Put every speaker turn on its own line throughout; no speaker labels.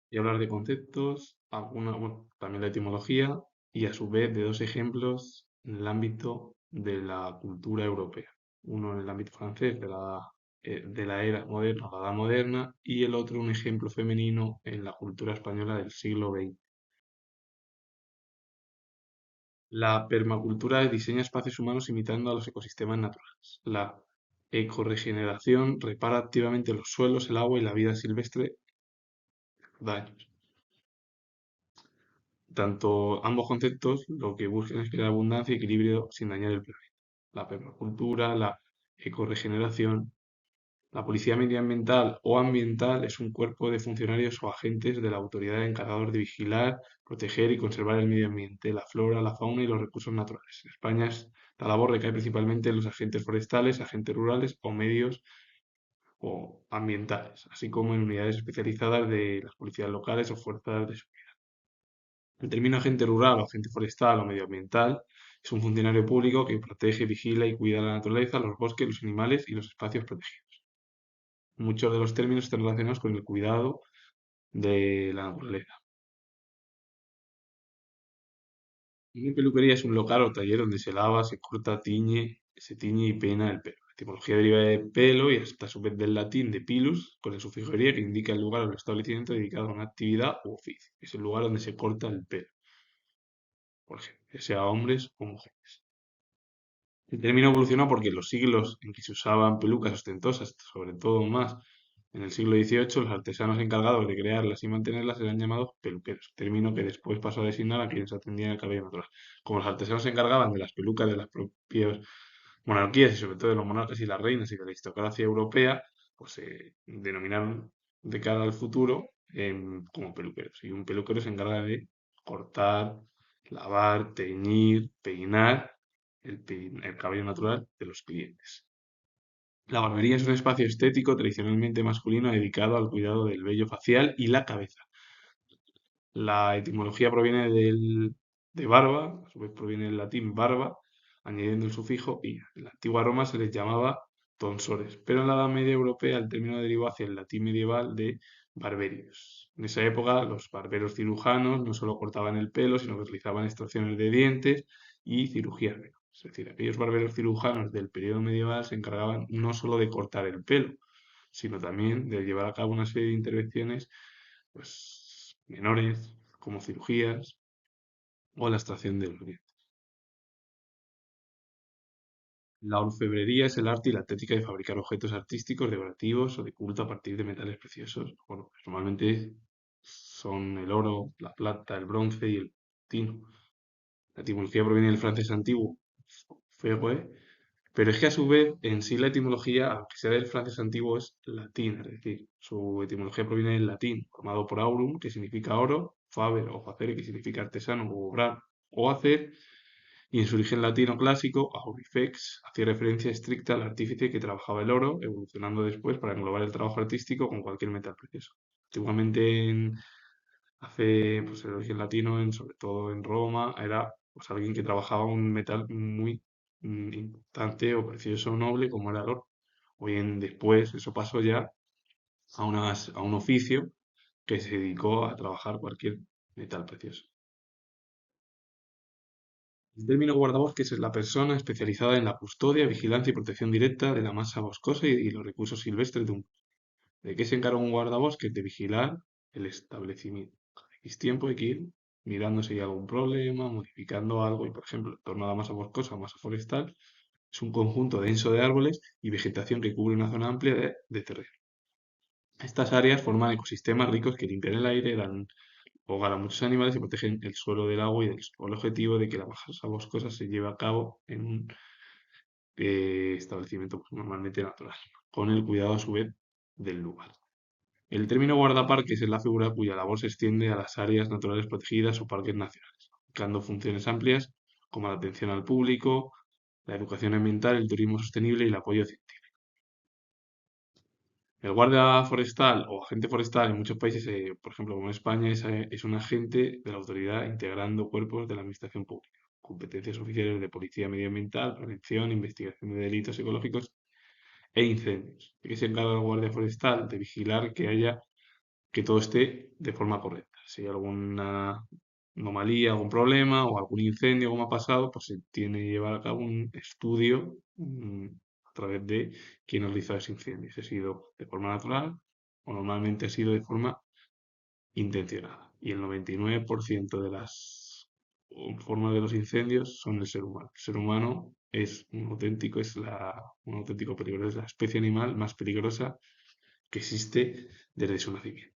y hablar de conceptos, bueno, también la etimología y a su vez de dos ejemplos en el ámbito de la cultura europea. Uno en el ámbito francés de la era moderna, la edad moderna, y el otro un ejemplo femenino en la cultura española del siglo XX. La permacultura diseña espacios humanos imitando a los ecosistemas naturales. La ecorregeneración repara activamente los suelos, el agua y la vida silvestre daños. Tanto ambos conceptos lo que buscan es crear abundancia y equilibrio sin dañar el planeta. La permacultura, la ecorregeneración, la policía medioambiental o ambiental es un cuerpo de funcionarios o agentes de la autoridad encargados de vigilar, proteger y conservar el medio ambiente, la flora, la fauna y los recursos naturales. En España esta labor recae principalmente en los agentes forestales, agentes rurales o medios o ambientales, así como en unidades especializadas de las policías locales o fuerzas de seguridad. El término agente rural o agente forestal o medioambiental es un funcionario público que protege, vigila y cuida la naturaleza, los bosques, los animales y los espacios protegidos. Muchos de los términos están relacionados con el cuidado de la naturaleza. Una peluquería es un local o taller donde se lava, se corta, se tiñe y peina el pelo. La etimología deriva de pelo y hasta a su vez del latín de pilus, con el sufijo -ería que indica el lugar o el establecimiento dedicado a una actividad u oficio. Es el lugar donde se corta el pelo, por ejemplo, ya sea hombres o mujeres. El término evolucionó porque en los siglos en que se usaban pelucas ostentosas, sobre todo más en el siglo XVIII, los artesanos encargados de crearlas y mantenerlas eran llamados peluqueros, término que después pasó a designar a quienes atendían el cabello natural. Como los artesanos se encargaban de las pelucas de las propias monarquías y sobre todo de los monarcas y las reinas y de la aristocracia europea, pues se denominaron de cara al futuro como peluqueros. Y un peluquero se encarga de cortar, lavar, teñir, peinar el cabello natural de los clientes. La barbería es un espacio estético tradicionalmente masculino dedicado al cuidado del vello facial y la cabeza. La etimología proviene de barba, a su vez proviene del latín barba, añadiendo el sufijo "ia". En la antigua Roma se les llamaba tonsores, pero en la Edad Media europea el término derivó hacia el latín medieval de barberius. En esa época los barberos cirujanos no solo cortaban el pelo, sino que realizaban extracciones de dientes y cirugías renales. Es decir, aquellos barberos cirujanos del periodo medieval se encargaban no solo de cortar el pelo, sino también de llevar a cabo una serie de intervenciones pues, menores, como cirugías o la extracción de los dientes. La orfebrería es el arte y la técnica de fabricar objetos artísticos, decorativos o de culto a partir de metales preciosos. Bueno, pues normalmente son el oro, la plata, el bronce y el tino. La etimología proviene del francés antiguo, ferroé, pero es que a su vez, en sí la etimología, aunque sea del francés antiguo, es latina, es decir, su etimología proviene del latín, formado por aurum, que significa oro, faber o facere, que significa artesano o obrar o hacer, y en su origen latino clásico, aurifex hacía referencia estricta al artífice que trabajaba el oro, evolucionando después para englobar el trabajo artístico con cualquier metal precioso. Antiguamente, hace pues, el origen latino, sobre todo en Roma, era pues, alguien que trabajaba un metal muy importante o precioso o noble como era el oro. Hoy en después eso pasó ya a un oficio que se dedicó a trabajar cualquier metal precioso. El término guardabosques es la persona especializada en la custodia, vigilancia y protección directa de la masa boscosa y los recursos silvestres de un. ¿De qué se encarga un guardabosques? De vigilar el establecimiento. Cada X tiempo hay que ir mirando si hay algún problema, modificando algo. Y, por ejemplo, en torno a la masa boscosa o masa forestal, es un conjunto denso de árboles y vegetación que cubre una zona amplia de terreno. Estas áreas forman ecosistemas ricos que limpian el aire, dan hogar a muchos animales y protegen el suelo del agua y del sol. El objetivo de que la masa boscosa se lleve a cabo en un establecimiento pues, normalmente natural, con el cuidado a su vez del lugar. El término guardaparques es la figura cuya labor se extiende a las áreas naturales protegidas o parques nacionales, buscando funciones amplias como la atención al público, la educación ambiental, el turismo sostenible y el apoyo científico. El guardia forestal o agente forestal en muchos países, por ejemplo como en España, es un agente de la autoridad integrando cuerpos de la administración pública, competencias oficiales de policía medioambiental, prevención, investigación de delitos ecológicos e incendios. ¿De qué se encarga el guardia forestal? De vigilar que haya que todo esté de forma correcta. Si hay alguna anomalía, algún problema o algún incendio como ha pasado, pues se tiene que llevar a cabo un estudio a través de quién ha realizado ese incendio. Si ha sido de forma natural o normalmente ha sido de forma intencionada. Y el 99% de las formas de los incendios son el ser humano. El ser humano es un auténtico, un auténtico peligro, es la especie animal más peligrosa que existe desde su nacimiento.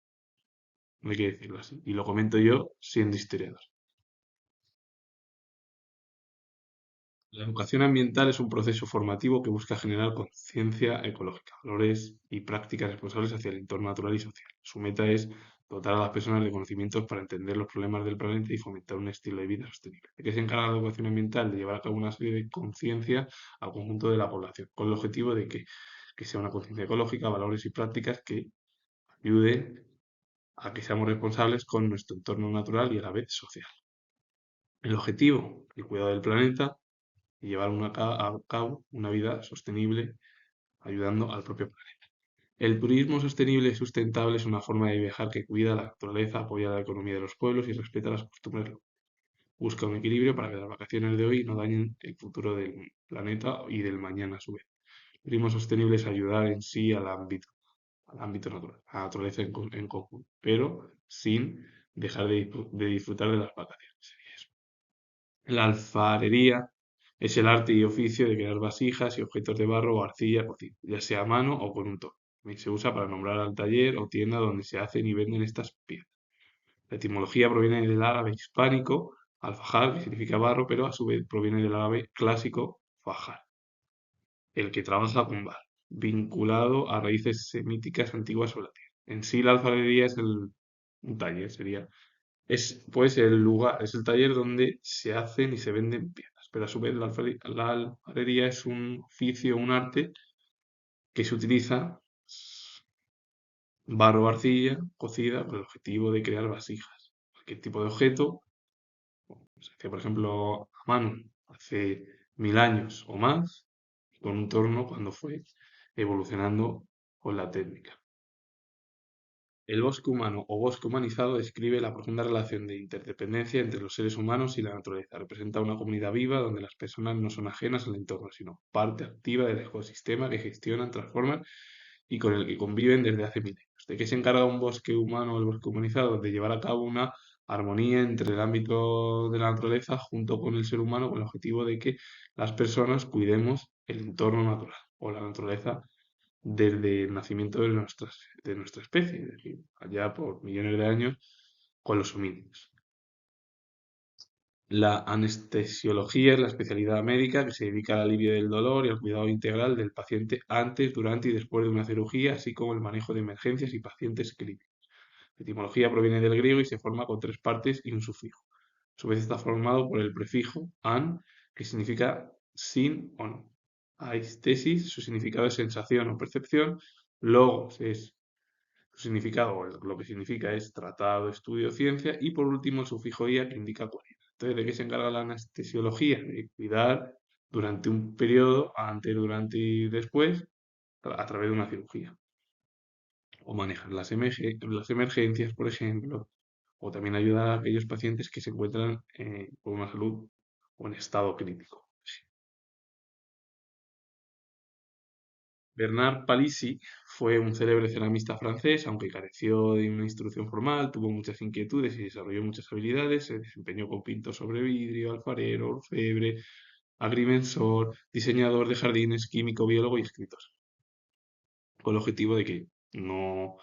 No hay que decirlo así. Y lo comento yo siendo historiador. La educación ambiental es un proceso formativo que busca generar conciencia ecológica, valores y prácticas responsables hacia el entorno natural y social. Su meta es dotar a las personas de conocimientos para entender los problemas del planeta y fomentar un estilo de vida sostenible. ¿De qué se encarga la educación ambiental? De llevar a cabo una serie de conciencia al conjunto de la población, con el objetivo de que sea una conciencia ecológica, valores y prácticas que ayuden a que seamos responsables con nuestro entorno natural y a la vez social. El objetivo, el cuidado del planeta y llevar a cabo una vida sostenible ayudando al propio planeta. El turismo sostenible y sustentable es una forma de viajar que cuida la naturaleza, apoya la economía de los pueblos y respeta las costumbres locales. Busca un equilibrio para que las vacaciones de hoy no dañen el futuro del planeta y del mañana a su vez. El turismo sostenible es ayudar en sí al ámbito natural, a la naturaleza en conjunto, pero sin dejar de disfrutar de las vacaciones. Sería eso. La alfarería es el arte y oficio de crear vasijas y objetos de barro o arcilla cocida, ya sea a mano o con un torno. También se usa para nombrar al taller o tienda donde se hacen y venden estas piezas. La etimología proviene del árabe hispánico, alfajar, que significa barro, pero a su vez proviene del árabe clásico, fajar, el que trabaja con barro, vinculado a raíces semíticas antiguas o latinas. En sí, la alfarería es un taller, sería es pues el lugar, es el taller donde se hacen y se venden piezas, pero a su vez la alfarería es un oficio, un arte que se utiliza barro o arcilla cocida con el objetivo de crear vasijas. Cualquier tipo de objeto, se hacía por ejemplo a mano hace 1000 años o más, con un torno cuando fue evolucionando con la técnica. El bosque humano o bosque humanizado describe la profunda relación de interdependencia entre los seres humanos y la naturaleza. Representa una comunidad viva donde las personas no son ajenas al entorno, sino parte activa del ecosistema que gestionan, transforman y con el que conviven desde hace milenios. ¿De qué se encarga un bosque humano o el bosque humanizado? De llevar a cabo una armonía entre el ámbito de la naturaleza junto con el ser humano con el objetivo de que las personas cuidemos el entorno natural o la naturaleza desde el nacimiento de nuestra especie, es decir, allá por millones de años con los homínidos. La anestesiología es la especialidad médica que se dedica al alivio del dolor y al cuidado integral del paciente antes, durante y después de una cirugía, así como el manejo de emergencias y pacientes clínicos. La etimología proviene del griego y se forma con tres partes y un sufijo. A su vez está formado por el prefijo an, que significa sin o no. Aistesis, su significado es sensación o percepción. Logos es su significado, o lo que significa es tratado, estudio, ciencia. Y por último el sufijo ia, que indica cualidad. Entonces, ¿de qué se encarga la anestesiología? De cuidar durante un periodo, antes, durante y después, a través de una cirugía. O manejar las emergencias, por ejemplo, o también ayudar a aquellos pacientes que se encuentran con una salud o en estado crítico. Bernard Palissy fue un célebre ceramista francés, aunque careció de una instrucción formal, tuvo muchas inquietudes y desarrolló muchas habilidades. Se desempeñó como pintor sobre vidrio, alfarero, orfebre, agrimensor, diseñador de jardines, químico, biólogo y escritor, con el objetivo de que no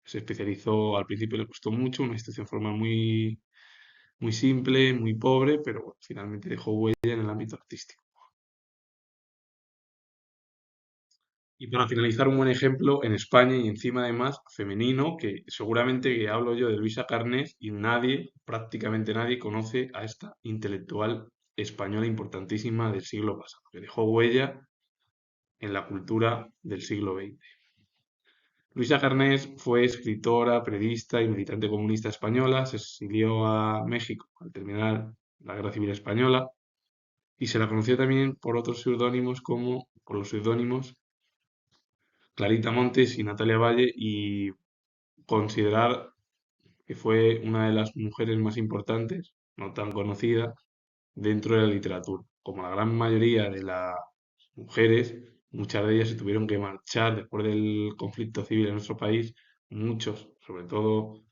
se especializó, al principio le costó mucho, una instrucción formal muy simple, muy pobre, pero bueno, finalmente dejó huella en el ámbito artístico. Y para finalizar, un buen ejemplo en España y encima además femenino, que seguramente que hablo yo de Luisa Carnés y nadie, prácticamente nadie, conoce a esta intelectual española importantísima del siglo pasado, que dejó huella en la cultura del siglo XX. Luisa Carnés fue escritora, periodista y militante comunista española, se exilió a México al terminar la Guerra Civil Española y se la conoció también por otros seudónimos como por los seudónimos Clarita Montes y Natalia Valle y considerar que fue una de las mujeres más importantes, no tan conocida, dentro de la literatura. Como la gran mayoría de las mujeres, muchas de ellas se tuvieron que marchar después del conflicto civil en nuestro país, muchos, sobre todo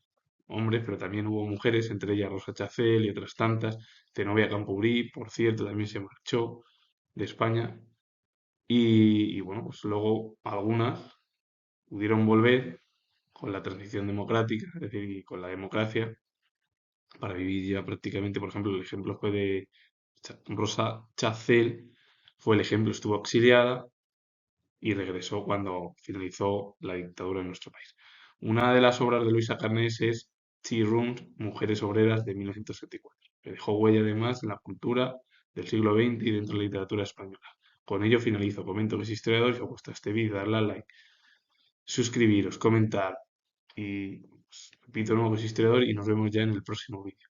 hombres, pero también hubo mujeres, entre ellas Rosa Chacel y otras tantas. Zenobia Camprubí, por cierto, también se marchó de España. Y bueno, pues luego algunas pudieron volver con la transición democrática, es decir, y con la democracia, para vivir ya prácticamente, por ejemplo, el ejemplo fue de Rosa Chacel, fue el ejemplo, estuvo exiliada y regresó cuando finalizó la dictadura en nuestro país. Una de las obras de Luisa Carnés es Tea Rooms, Mujeres Obreras de 1974, que dejó huella además en la cultura del siglo XX y dentro de la literatura española. Con ello finalizo. Comento que es historiador. Si os gusta este vídeo, darle a like, suscribiros, comentar y pues, repito, nuevo que es historiador y nos vemos ya en el próximo vídeo.